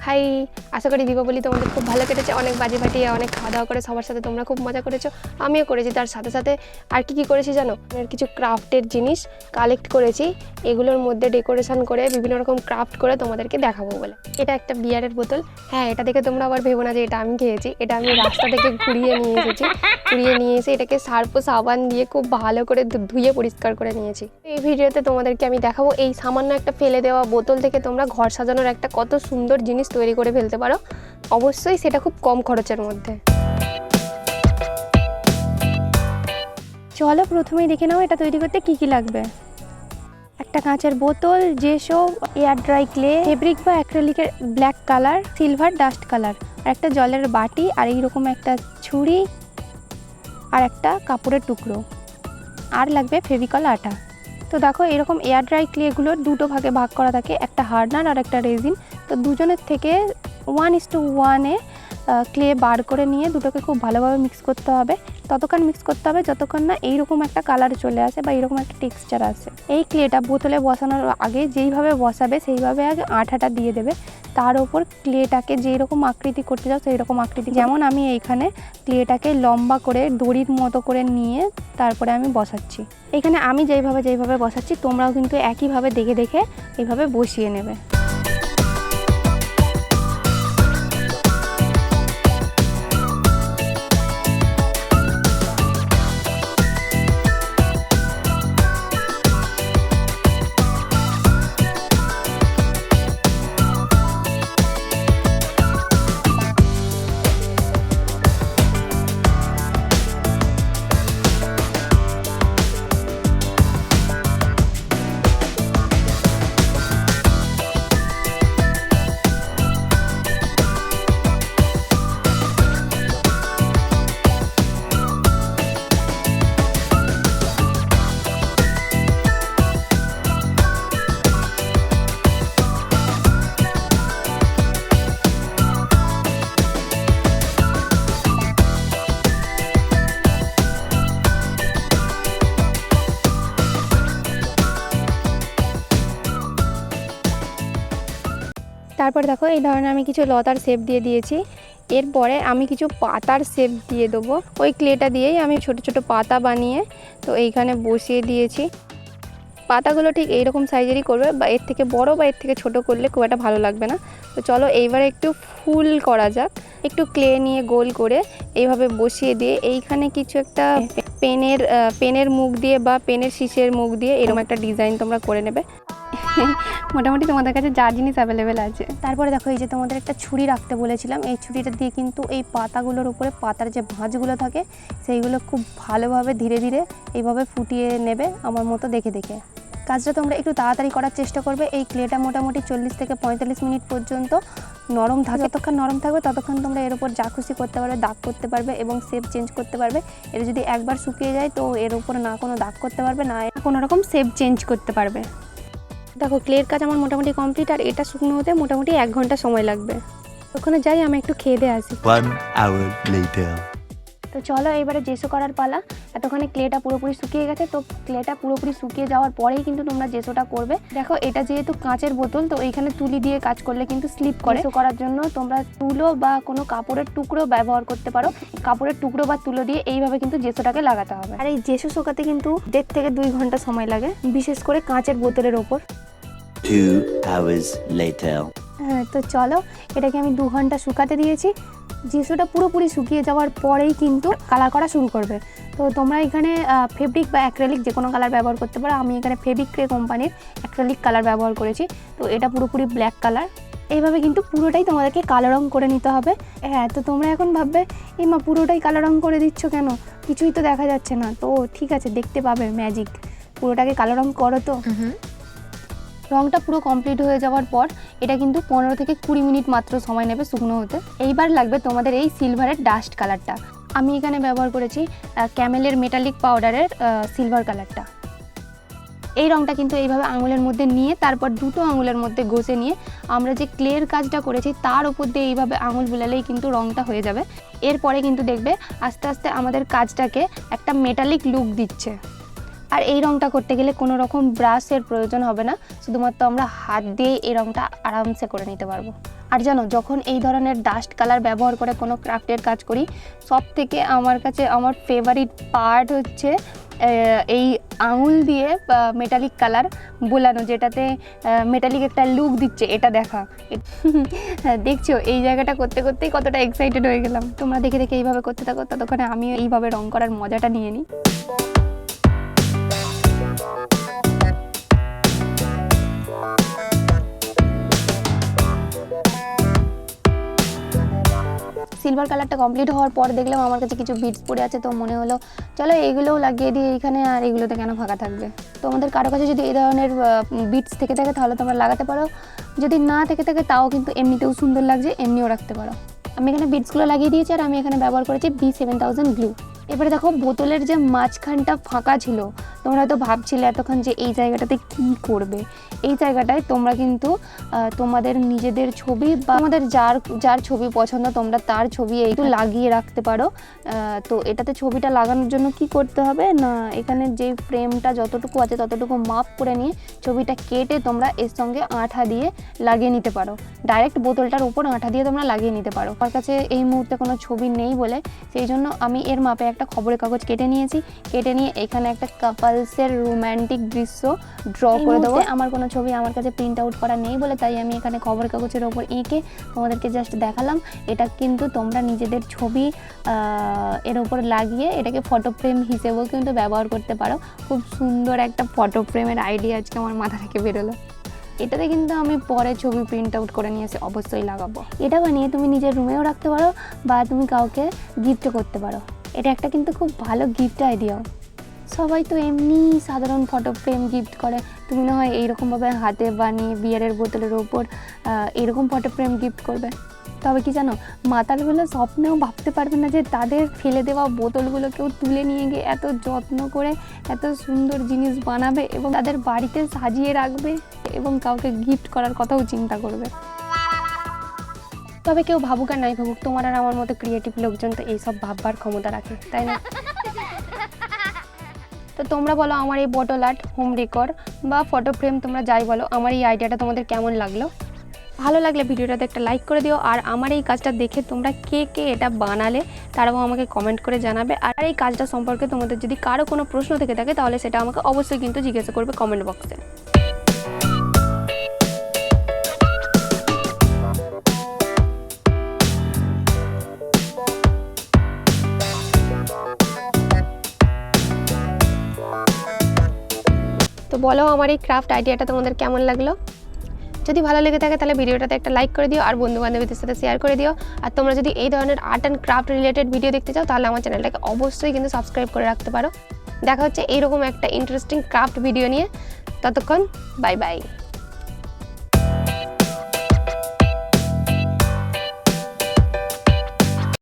High, আশা করি দীপাবলি তোমাদের খুব ভালো কেটেছে। অনেক বাজি ফাটিয়ে অনেক খাওয়া দাওয়া করে সবার সাথে তোমরা খুব মজা করেছো, আমিও করেছি। তার সাথে সাথে আর কি করেছি জানো, কিছু ক্রাফটের জিনিস কালেক্ট করেছি, এগুলোর মধ্যে ডেকোরেশন করে বিভিন্ন রকম ক্রাফট করে তোমাদেরকে দেখাবো বলে। এটা একটা বিয়ারের বোতল। হ্যাঁ, এটা দেখে তোমরা আবার ভেবো না যে এটা আমি খেয়েছি, এটা আমি রাস্তা থেকে কুড়িয়ে নিয়ে এসেছি। কুড়িয়ে নিয়ে এসে এটাকে সার্ফ ও সাবান দিয়ে খুব ভালো করে ধুয়ে পরিষ্কার করে নিয়েছি। এই ভিডিওতে তোমাদেরকে আমি দেখাবো এই সামান্য একটা ফেলে দেওয়া বোতল থেকে তোমরা ঘর সাজানোর একটা কত সুন্দর জিনিস তৈরি করে ফেলতে পারো, অবশ্যই সেটা খুব কম খরচের মধ্যে। চলো প্রথমেই দেখে নাও এটা তৈরি করতে কি কি লাগবে। একটা কাঁচের বোতল, যেসব এয়ার ড্রাই ক্লে, ফেব্রিক বা অ্যাক্রিলিকের black colour, silver dust colour, আর একটা জলের বাটি, আর এইরকম একটা ছুরি, আর একটা কাপড়ের টুকরো, আর লাগবে ফেভিকল আটা। তো দেখো এরকম এয়ার ড্রাই ক্লেগুলোর দুটো ভাগে ভাগ করা থাকে, একটা হার্ডনার আর একটা রেজিন। তো দুজনের থেকে 1:1 ক্লে বার করে নিয়ে দুটোকে খুব ভালোভাবে মিক্স করতে হবে। ততক্ষণ মিক্স করতে হবে যতক্ষণ না এইরকম একটা কালার চলে আসে বা এইরকম একটা টেক্সচার আসে। এই ক্লেটা বোতলে বসানোর আগে যেইভাবে বসাবে সেইভাবে আগে আঠাটা দিয়ে দেবে, তার ওপর ক্লেটাকে যেই রকম আকৃতি করতে যাও সেই রকম আকৃতি। যেমন আমি এইখানে ক্লেটাকে লম্বা করে দড়ির মতো করে নিয়ে তারপরে আমি বসাচ্ছি। এইখানে আমি যেইভাবে বসাচ্ছি তোমরাও কিন্তু একইভাবে দেখে দেখে এইভাবে বসিয়ে নেবে। তারপর দেখো এই ধরনের আমি কিছু লতার শেপ দিয়ে দিয়েছি। এরপরে আমি কিছু পাতার শেপ দিয়ে দেবো। ওই ক্লেটা দিয়েই আমি ছোট ছোট পাতা বানিয়ে তো এইখানে বসিয়ে দিয়েছি। পাতাগুলো ঠিক এইরকম সাইজেরই করবে, বা এর থেকে বড় বা এর থেকে ছোট করলে খুব একটা ভালো লাগবে না। তো চলো এইবারে একটু ফুল করা যাক। একটু ক্লে নিয়ে গোল করে এইভাবে বসিয়ে দিয়ে এইখানে কিছু একটা পেনের মুখ দিয়ে বা পেনের শীষের মুখ দিয়ে এরকম একটা ডিজাইন তোমরা করে নেবে। মোটামুটি তোমাদের কাছে যা জিনিস অ্যাভেলেবেল আছে। তারপরে দেখো এই যে তোমাদের একটা ছুরি রাখতে বলেছিলাম, এই ছুরিটা দিয়ে কিন্তু এই পাতাগুলোর উপরে পাতার যে ভাঁজগুলো থাকে সেইগুলো খুব ভালোভাবে ধীরে ধীরে এইভাবে ফুটিয়ে নেবে আমার মতো দেখে দেখে। কাজটা তোমরা একটু তাড়াতাড়ি করার চেষ্টা করবে। এই ক্লেটা মোটামুটি 40 থেকে 45 মিনিট পর্যন্ত নরম থাকে। যতক্ষণ নরম থাকবে ততক্ষণ তোমরা এর উপর যা খুশি করতে পারবে, দাগ করতে পারবে এবং শেপ চেঞ্জ করতে পারবে। এটা যদি একবার শুকিয়ে যায় তো এর উপর না কোনো দাগ করতে পারবে, না কোনো রকম শেপ চেঞ্জ করতে পারবে। দেখো ক্লের কাজ আমার মোটামুটি কমপ্লিট, আর এটা শুকনো হতে মোটামুটি 1 ঘন্টা সময় লাগবে। ওখানে যাই আমি একটু খেয়ে দিয়ে আসি। 1 hour later. তো চলো এবারে জেসো করার পালা। এতক্ষণে ক্লেটা পুরোপুরি শুকিয়ে গেছে, তো ক্লেটা পুরোপুরি শুকিয়ে যাওয়ার পরেই কিন্তু তোমরা জেসোটা করবে। দেখো এটা যেহেতু কাঁচের বোতল, তো এইখানে তুলি দিয়ে কাজ করলে কিন্তু স্লিপ করে। জেসো করার জন্য তোমরা তুলো বা কোনো কাপড়ের টুকরো ব্যবহার করতে পারো। কাপড়ের টুকরো বা তুলো দিয়ে এইভাবে কিন্তু জেসোটাকে লাগাতে হবে। আর এই জেসো শোকাতে কিন্তু 1.5 থেকে 2 ঘন্টা সময় লাগে, বিশেষ করে কাঁচের বোতলের ওপর। 2 hours later. হ্যাঁ, তো চলো এটাকে আমি 2 ঘন্টা শুকাতে দিয়েছি। জেসোটা পুরোপুরি শুকিয়ে যাওয়ার পরেই কিন্তু কালার করা শুরু করবে। তো তোমরা এখানে ফেব্রিক বা অ্যাক্রিলিক যে কোনো কালার ব্যবহার করতে পারো। আমি এখানে ফেব্রিক্রে কোম্পানির অ্যাক্রিলিক কালার ব্যবহার করেছি। তো এটা পুরোপুরি ব্ল্যাক কালার। এইভাবে কিন্তু পুরোটাই তোমাদেরকে কালো রং করে নিতে হবে। হ্যাঁ, তো তোমরা এখন ভাববে এই মা পুরোটাই কালো রং করে দিচ্ছ কেন, কিছুই তো দেখা যাচ্ছে না। তো ঠিক আছে, দেখতে পাবে ম্যাজিক। পুরোটাকে কালো রং করো। তো রংটা পুরো কমপ্লিট হয়ে যাওয়ার পর এটা কিন্তু 15 থেকে 20 মিনিট মাত্র সময় নেবে শুকনো হতে। এইবার লাগবে তোমাদের এই সিলভারের ডাস্ট কালারটা। আমি এখানে ব্যবহার করেছি ক্যামেলের মেটালিক পাউডারের সিলভার কালারটা। এই রংটা কিন্তু এইভাবে আঙুলের মধ্যে নিয়ে তারপর দুটো আঙুলের মধ্যে ঘষে নিয়ে আমরা যে ক্লের কাজটা করেছি তার উপর দিয়ে এইভাবে আঙুল বুলালেই কিন্তু রংটা হয়ে যাবে। এরপরে কিন্তু দেখবে আস্তে আস্তে আমাদের কাজটাকে একটা মেটালিক লুক দিচ্ছে। আর এই রংটা করতে গেলে কোনো রকম ব্রাশের প্রয়োজন হবে না, শুধুমাত্র আমরা হাত দিয়ে এই রংটা আরামসে করে নিতে পারবো। আর জানো, যখন এই ধরনের ডাস্ট কালার ব্যবহার করে কোনো ক্রাফটের কাজ করি, সব থেকে আমার কাছে আমার ফেভারিট পার্ট হচ্ছে এই আঙুল দিয়ে মেটালিক কালার বোলানো, যেটাতে মেটালিক একটা লুক দিচ্ছে, এটা দেখা। দেখছো এই জায়গাটা করতে করতেই কতটা এক্সাইটেড হয়ে গেলাম। তোমরা দেখে দেখে এইভাবে করতে থাকো, ততক্ষণে আমিও এইভাবে রং করার মজাটা নিয়ে নিই। সিলভার কালারটা কমপ্লিট হওয়ার পর দেখলাম আমার কাছে কিছু বিটস পড়ে আছে, তো মনে হলো চলো এইগুলোও লাগিয়ে দিই এইখানে, আর এগুলোতে কেন ফাঁকা থাকবে। তোমাদের কারো কাছে যদি এই ধরনের বিটস থেকে থাকে তাহলে তোমরা লাগাতে পারো, যদি না থেকে থাকে তাও কিন্তু এমনিতেও সুন্দর লাগছে, এমনিও রাখতে পারো। আমি এখানে বিটসগুলো লাগিয়ে দিয়েছি, আর আমি এখানে ব্যবহার করেছি B7000 গ্লু। এবারে দেখো বোতলের যে মাঝখানটা ফাঁকা ছিল, তোমরা হয়তো ভাবছিলে এতক্ষণ যে এই জায়গাটাতে কি করবে। এই জায়গাটায় তোমরা কিন্তু তোমাদের নিজেদের ছবি বা আমাদের যার ছবি পছন্দ তোমরা তার ছবি একটু লাগিয়ে রাখতে পারো। তো এটাতে ছবিটা লাগানোর জন্য কি করতে হবে না, এখানে যে ফ্রেমটা যতটুকু আছে ততটুকু মাপ করে নিয়ে ছবিটা কেটে তোমরা এর সঙ্গে আঠা দিয়ে লাগিয়ে নিতে পারো। ডাইরেক্ট বোতলটার উপর আঠা দিয়ে তোমরা লাগিয়ে নিতে পারো। আমার কাছে এই মুহূর্তে কোনো ছবি নেই বলে সেই জন্য আমি এর মাপে একটা খবরের কাগজ কেটে নিয়েছি। কেটে নিয়ে এখানে একটা কাপলসের রোম্যান্টিক দৃশ্য ড্র করে দেবো। আমার কোনো ছবি আমার কাছে প্রিন্ট আউট করা নেই বলে তাই আমি এখানে খবরের কাগজের ওপর এঁকে তোমাদেরকে জাস্ট দেখালাম। এটা কিন্তু তোমরা নিজেদের ছবি এর ওপর লাগিয়ে এটাকে ফটো ফ্রেম হিসেবেও কিন্তু ব্যবহার করতে পারো। খুব সুন্দর একটা ফটো ফ্রেমের আইডিয়া আজকে আমার মাথা থেকে বেরোলো। এটাতে কিন্তু আমি পরে ছবি প্রিন্ট আউট করে নিয়ে এসে অবশ্যই লাগাবো। এটা বানিয়ে তুমি নিজের রুমেও রাখতে পারো বা তুমি কাউকে গিফটও করতে পারো। এটা একটা কিন্তু খুব ভালো গিফট আইডিয়াও। সবাই তো এমনি সাধারণ ফটো ফ্রেম গিফট করে, তুমি না হয় এইরকমভাবে হাতে বানিয়ে বিয়ারের বোতলের ওপর এরকম ফটো ফ্রেম গিফট করবে। তবে কি জানো, মাতালগুলো স্বপ্নেও ভাবতে পারবে না যে তাদের ফেলে দেওয়া বোতলগুলো কেউ তুলে নিয়ে গিয়ে এত যত্ন করে এত সুন্দর জিনিস বানাবে এবং তাদের বাড়িতে সাজিয়ে রাখবে এবং কাউকে গিফট করার কথাও চিন্তা করবে। তবে কেউ ভাবুক আর নাই ভাবুক, তোমার আর আমার মতো ক্রিয়েটিভ লোকজন তো এইসব ভাববার ক্ষমতা রাখে, তাই না? তো তোমরা বলো আমার এই বটল আর্ট, হোম ডেকর বা ফটো ফ্রেম তোমরা যাই বলো, আমার এই আইডিয়াটা তোমাদের কেমন লাগলো? ভালো লাগলে ভিডিওটাতে একটা লাইক করে দিও। আর আমার এই কাজটা দেখে তোমরা কে কে এটা বানালে তারাও আমাকে কমেন্ট করে জানাবে। আর এই কাজটা সম্পর্কে তোমাদের যদি কারো কোনো প্রশ্ন থেকে থাকে তাহলে সেটা আমাকে অবশ্যই কিন্তু জিজ্ঞাসা করবে কমেন্ট বক্সে। তো বলো আমার এই ক্রাফট আইডিয়াটা তোমাদের কেমন লাগলো? যদি ভালো লেগে থাকে তাহলে ভিডিওটাতে একটা লাইক করে দিও আর বন্ধু বান্ধবীদের সাথে শেয়ার করে দিও। আর তোমরা যদি এই ধরনের art and craft related video দেখতে চাও তাহলে আমার চ্যানেলটাকে অবশ্যই কিন্তু সাবস্ক্রাইব করে রাখতে পারো। দেখা হচ্ছে এইরকম একটা ইন্টারেস্টিং ক্রাফট ভিডিও নিয়ে। ততক্ষণ বাই বাই।